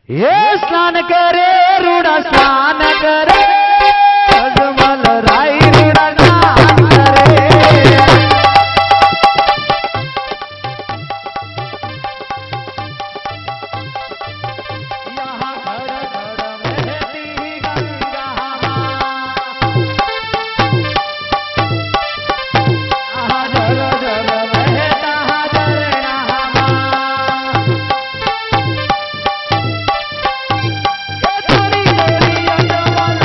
हे स्नान करे रूड़ा स्नान करे अजमल राई रूड़ा स्नान करे यहाँ घर घर बहती गंगा यहाँ घर घर बहता झरना ये थोड़ी थोड़ी अजमल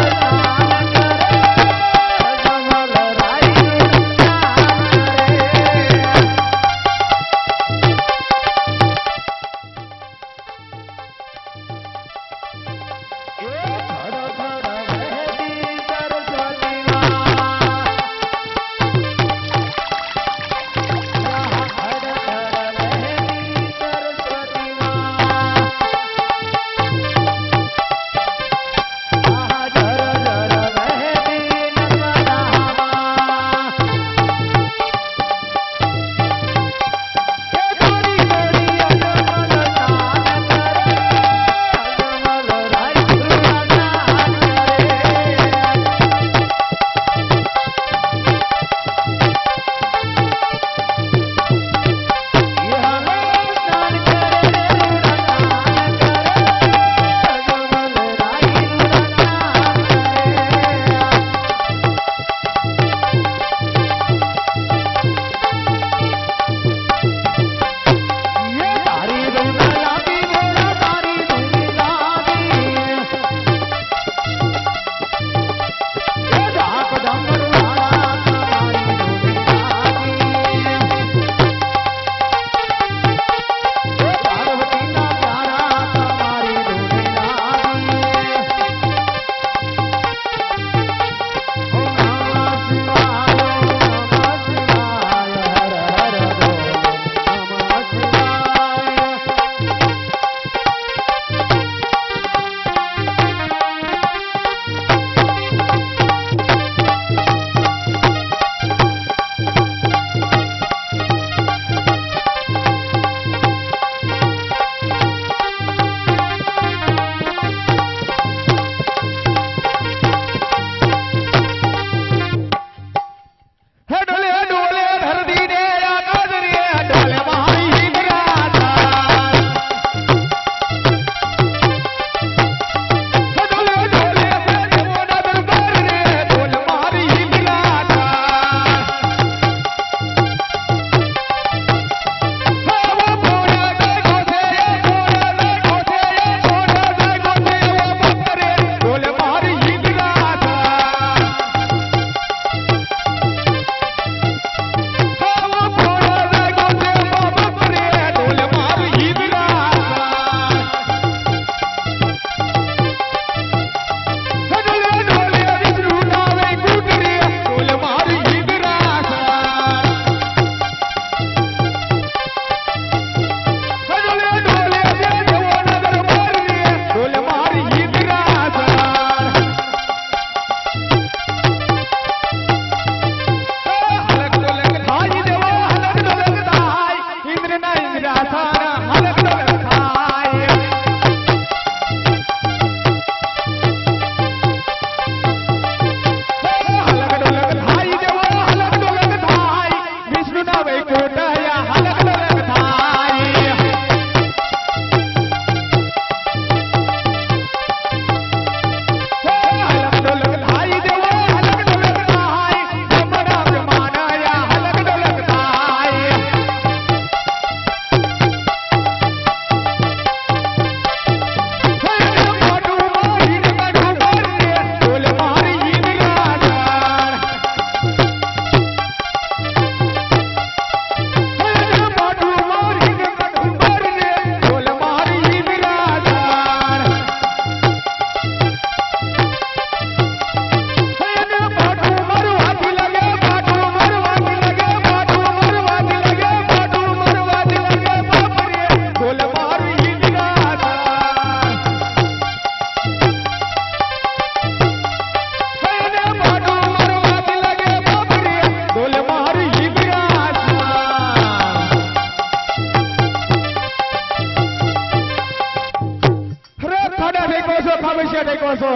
છો ખામોશિયા ટેકો છો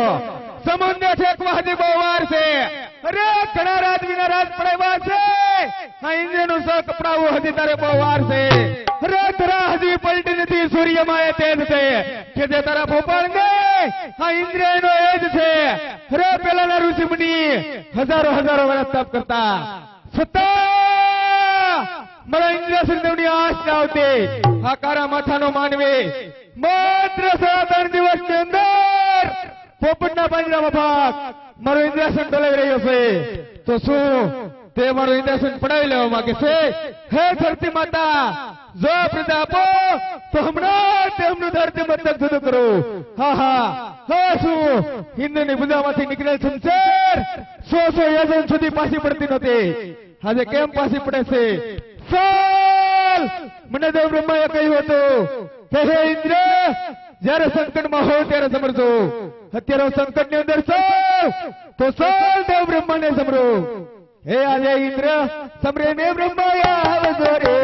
સમુદ્ર ઠેકવા હજી બહુ વાર છે અરે ઘણા રાત વિના રાત પડાવ્યા છે આ ઇન્દ્રનું સ કપડાવું હજી તારે બહુ વાર છે અરે ધરા હજી પલટી નથી સૂર્યમાં એ તેજ છે કે જે તારા ભોપાળ ને આ ઇન્દ્ર એનો એ જ છે અરે પેલાના ઋષિ મુનિ હજારો હજારો વર્ષ તપ કરતા છતાં મારા ઇન્દ્રાસન દેવની આશ ના આવતી આ કારા માથાનો માનવી માત્ર 3 દિવસની અંદર પોપટના પાંજરામાં ભાગ મારો ઇન્દ્રાસન ડોલાવી રહ્યો છે તો શું તે મારો ઇન્દ્રાસન પડાવી લેવા માંગે છે હે ધરતી માતા જો પ્રજા આપો તો હમણાં તેમનું ધરતી મતલબ જુદું કરો હા હા હા શું ઇન્દ્રની બુદામાંથી નીકળેલ સંસાર 100 યજન સુધી પાછી પડતી નહોતી આજે કેમ પાછી પડે છે ચાલ મને દેવ બ્રહ્માએ કહ્યું હતું કે હે ઇન્દ્ર જ્યારે સંકટમાં હો ત્યારે સમરજો અત્યારે હું સંકટની અંદર છું તો ચાલ દેવ બ્રહ્માને સમરો હે આજે ઇન્દ્ર સમરે ને બ્રહ્માએ આવજો રે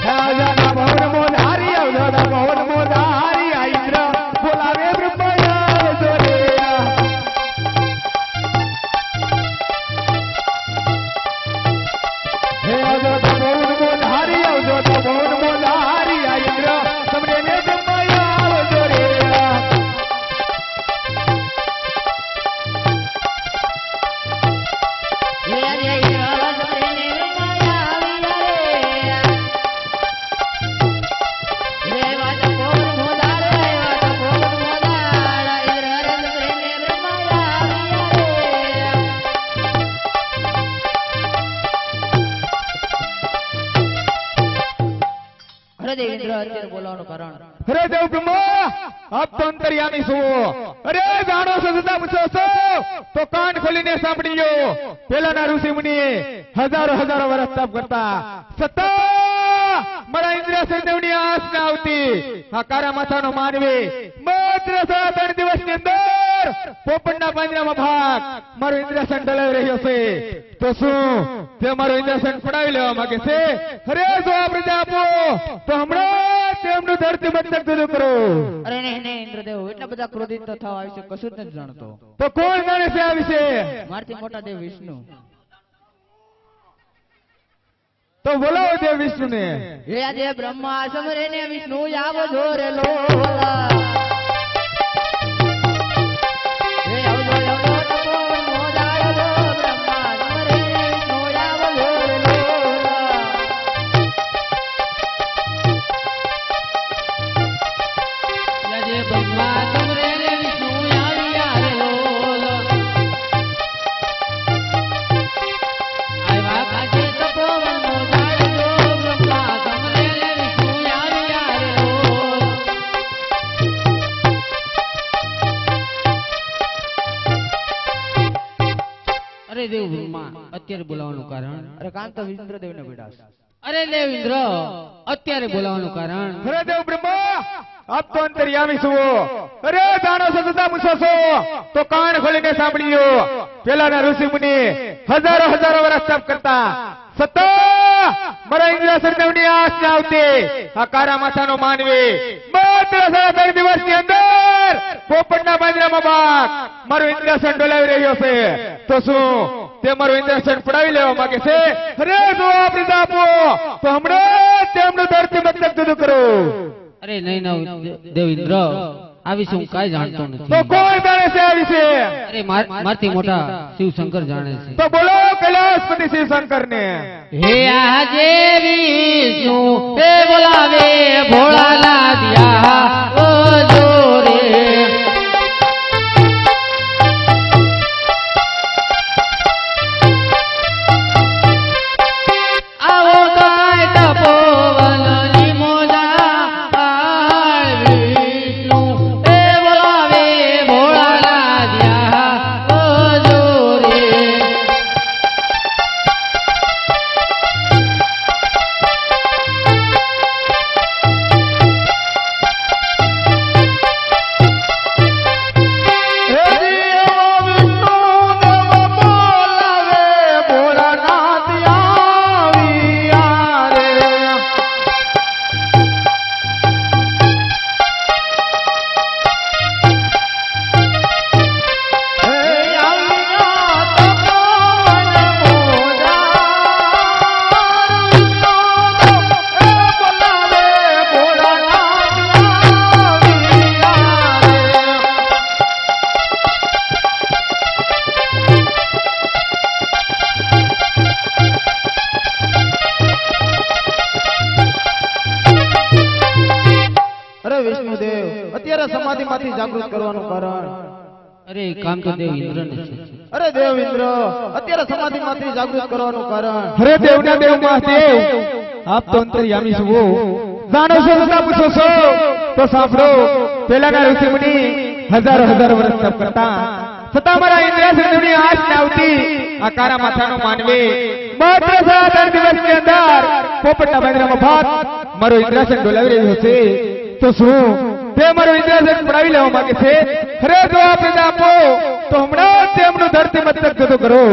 રાજાના ભવન મોધારી આવજો ભવન મોધારી આ ઇન્દ્ર બોલાવે બ્રહ્માએ આવજો રે હે આવજો ભવન મોધારી આવજો ભવન મોધારી આ ઇન્દ્ર સમરે ને બ્રહ્માએ આવજો રે અત્યારે બોલાવવાનું કારણ અરે દેવ બ્રહ્મા આપ તો અંતર્યામી છો અરે જાણો છો સદા પૂછો છો તો કાન ખોલીને સાંભળી લો પેલાના ઋષિ મુનિ હજારો હજારો વર્ષ તપ કરતા છતાં મારા ઇન્દ્રાસન દેવની આશ ના આવતી આ કારા માથાનો માનવી માત્ર 3 દિવસની અંદર પોપટના પાંજરામાં ભાગ મારો ઇન્દ્રાસન ડલાવી રહ્યો છે તો શું તે મારો ઇન્દ્રાસન પડાવી લેવા માંગે છે અરે જો આ પ્રજા આપો તો હમણાં તેમનું ધરતી મતલબ જુદું કરો અરે નહીં ઇન્દ્રદેવ એટલા બધા ક્રોધિત તો થવા વિશે કશું જ નથી જાણતો તો કોણ જાણે છે આ વિશે મારથી મોટા દેવ વિષ્ણુ તો બોલાવો દેવ વિષ્ણુને હે આજે બ્રહ્મા સમરે ને વિષ્ણુ આવજો રે લોલા હે આવજો આવજો તપોવન મોદાળો બ્રહ્મા સમરે ને વિષ્ણુ આવજો રે લોલા આજે બ્રહ્મા સમરે ને વિષ્ણુ આવ્યા રે લોલા આવા કાજે તપોવન મોદાળો બ્રહ્મા સમરે ને વિષ્ણુ આવ્યા રે લોલા અરે દેવ બ્રહ્મા અત્યારે બોલાવવાનું કારણ અરે કાંત તો ઇન્દ્રદેવ ને બેડાસ અરે દેવ ઇન્દ્ર અત્યારે બોલાવવાનું કારણ અરે દેવ બ્રહ્મા આપ તો અંતર્યામી છો અરે જાણો છો સદા પૂછો છો તો કાન ખોલીને સાંભળી લો પેલાના ઋષિ મુનિ હજારો હજારો વર્ષ તપ કરતા છતાં મારા ઇન્દ્રાસન દેવની આશ ના આવતી આ કારા માથાનો માનવી માત્ર 3 દિવસની અંદર પોપટના પાંજરામાં ભાગ મારો ઇન્દ્રાસન ડોલાવી રહ્યો છે તો શું તે મારો ઇન્દ્રાસન પડાવી લેવા માંગે છે અરે જો આ પ્રજા આપો તો હમણાં તેમનું ધરતી મતલબ જુદું કરો અરે નહીં દેવ ઇન્દ્ર આ વિશે હું કાંઈ જાણતો તો નથી કોણ જાણે છે આ વિશે અરે મારથી મોટા શિવ શંકર જાણે છે તો બોલો કૈલાસપતિ શિવ શંકર ને હે આજે વિષ્ણુ તે બોલાવે ભોળાના દિયા ઓ જોરે આવો ગાય તપોવન ની મોજા વિષ્ણુ તે બોલાવે ભોળાના દિયા ઓ જોરે વિષ્ણુદેવ અત્યારે સમાધિમાંથી જાગૃત કરવાનું કારણ? અરે કામ તો દેવ ઇન્દ્રને છે. અરે દેવ ઇન્દ્ર અત્યારે સમાધિમાંથી જાગૃત કરવાનું કારણ? અરે દેવના દેવ મહાદેવ, આપ તો અંતર્યામી છો, જાણો છો છતાં પૂછો છો. તો સાંભળો, પેલાના ઋષિમુનિ હજારો વર્ષ તપ કરતા છતાં મારા ઇન્દ્રાસનની આંચ ન આવતી. આ કારા માથાનો માનવી માત્ર 7 દિવસની અંદર પોપટના પાંજરામાં ભાત મારો ઇન્દ્રાસન ડોલાવી રહ્યો છે. તો શું તે મારો ઇન્દ્રાસન પડાવી લેવા માંગે છે? અરે જો આપે આપો તો હમણાં જ તેમનું ધરતી મસ્તક જતો કરો.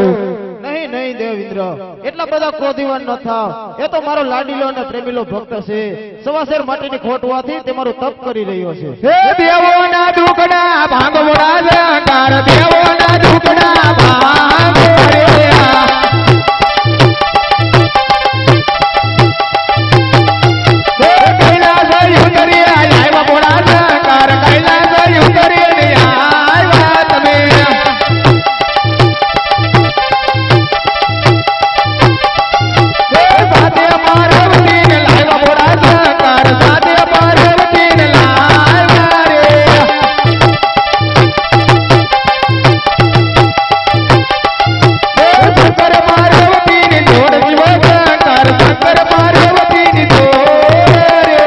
નહીં નહીં દેવ ઇન્દ્ર, એટલા બધા ક્રોધીવાન ન થાવ. એ તો મારો લાડીલો અને પ્રેમીલો ભક્ત છે. સવાસેર માટીની ખોટ હોવાથી તે મારું તપ કરી રહ્યો છે. હે દેવોના દુખડા ભાંગો રાજા, દેવોના દુખડા ભાંગો રે. કૈલાસ ઉતરી આવ્યા બોલા સરકાર, કૈલાસ ઉતરી આવ્યા તમે. સાથે પાર્વતી ને લાવ્યા બોલા સરકાર, સાથે પાર્વતી ને લાવ્યા રે. શંકર પાર્વતી ની જોડ જીવો સરકાર, શંકર પાર્વતી ની જોડ રે.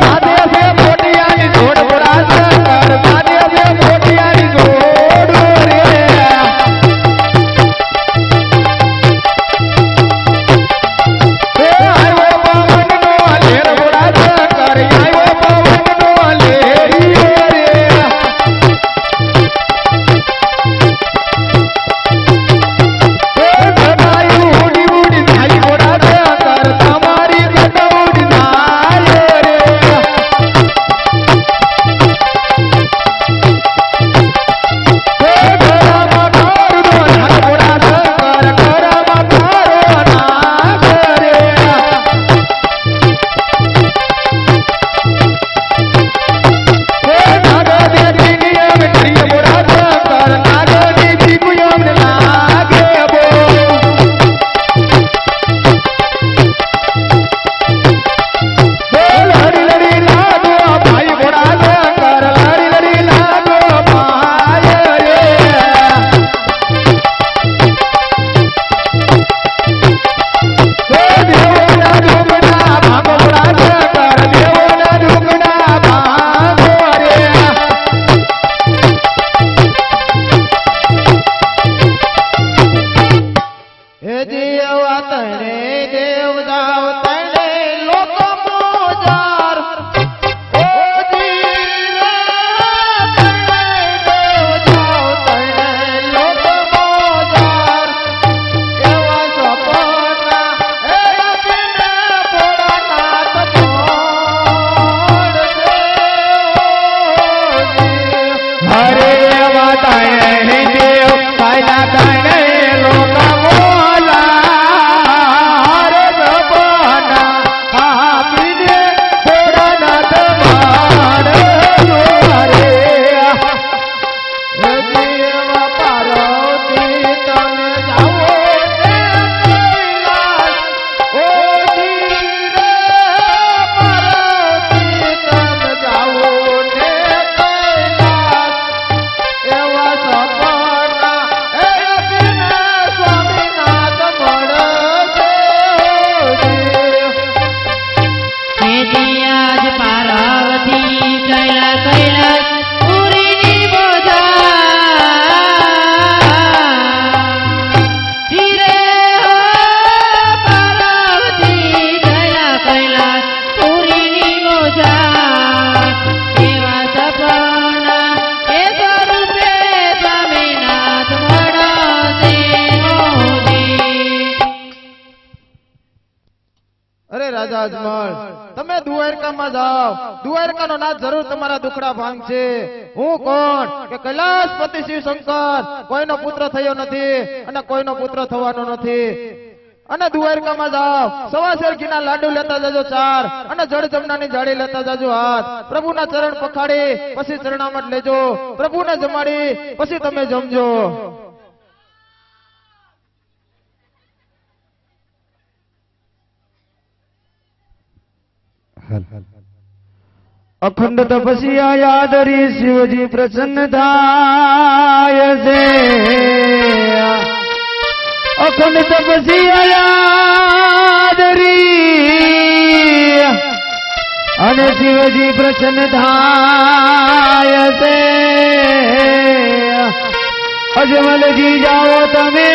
સાથે છે મોટિયાની જોડ બોલા સરકાર, સાથે છે મોટિયાની જોડ રે. આવ્યો પવનનો લેર બોલા સરકાર, આવ્યો પવનનો લેરિયો રે. તમારી ઉડી ઉડી જાય બોલા સરકાર, તમારી ગદા ઉડી જાય રે. ઘરમાં તારું નો નાગ બોલા સરકાર, ઘરમાં તારો નાગ રે. નાગદેવી નિયમ કરીએ બોલા સરકાર, નાગદેવી નિયમ લાગે બો. લડી લડી લાગો ભાઈ બોલા સરકાર, લડી લડી લાગો ભાઈ રે. દેવોના દુખડા ભાંગો બોલા સરકાર, દેવોના દુખડા ભાંગો રે. હે દેવા તણે દેવ જાવ તણે લોક મોજાર. ઓ જીવા તણે દેવ જાવ તણે લોક મોજાર. એવા સપના હે અપને ભોળાનાથ મોડજે. હરે વાતાય હે દેવ કાયના કાયને લોક મોલા. હરે સપના આપીને ભોળાનાથ મારે રે. હે દેવા પાર્વતી તમે જાઓ ને કૈલાસ. ઓ જીવા પાર્વતી તમે જાઓ ને કૈલાસ. એવા સપના હે અપને સ્વામીનાથ મળશે. હે દિયાજ પાર્વતી કૈલાસ કૈલાસ પુરીની બોજા. ધીરે હો પાર્વતી કૈલાસ કૈલાસ પુરીની બોજા. એવા સપના એ સ્વરૂપે સ્વામીનાથ મળશે મોજી. અરે રાજા અજમલ, તમે દ્વારકામાં જાઓ. દ્વારકાનો નાથ જરૂર તમારા દુખડા ભાંગશે. હું કોણ કે કૈલાસપતિ શિવ શંકર કોઈનો પુત્ર થયો નથી અને કોઈનો પુત્ર થવાનો નથી. અને દ્વારકામાં જાઓ, સવાસેર ઘીના લાડુ લેતા જજો 4 અને જળ જમનાની જાળી લેતા જજો 8. પ્રભુના ચરણ પખાડી પછી ચરણામત લેજો. પ્રભુને જમાડી પછી તમે જમજો. અખંડ તપસ્યા યાદરી શિવજી પ્રસન્ન થાય છે અખંડ તપસ્યા યાદરી અને શિવજી પ્રસન્ન થાય છે અજમલજી જાઓ તમે